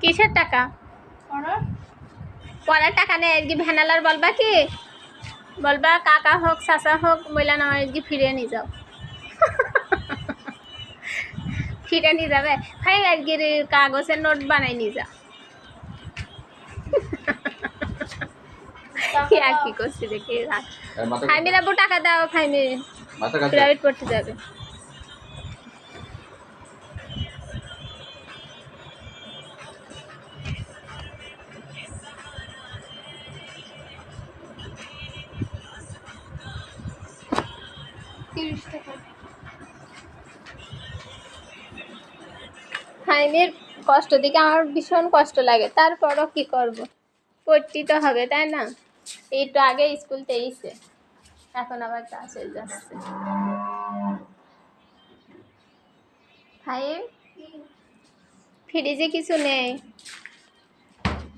কিসের টাকা? পড়ার টাকা নেই, আজকে ভ্যানালার বলবা কি বলবা কাকা হোক চাচা হোক বললা না আজকে ফিরে নিয়ে যাও। ফিরে নিয়ে যাবে ভাই, আজকে কাগজের নোট বানাই নিয়ে যা। আর কি করছি দেখি। ফাইমির আব্বু টাকা দাও, ফাইমি প্রাইভেট পড়তে যাবে। ফাইমির কষ্ট দিকে আমার ভীষণ কষ্ট লাগে, তারপরও কি করব, পড়তেই তো হবে তাই না। একটু আগে স্কুল তেইছে, এখন আবার ক্লাসে যাচ্ছে। ফাইম ফ্রিজে কিছু নেই,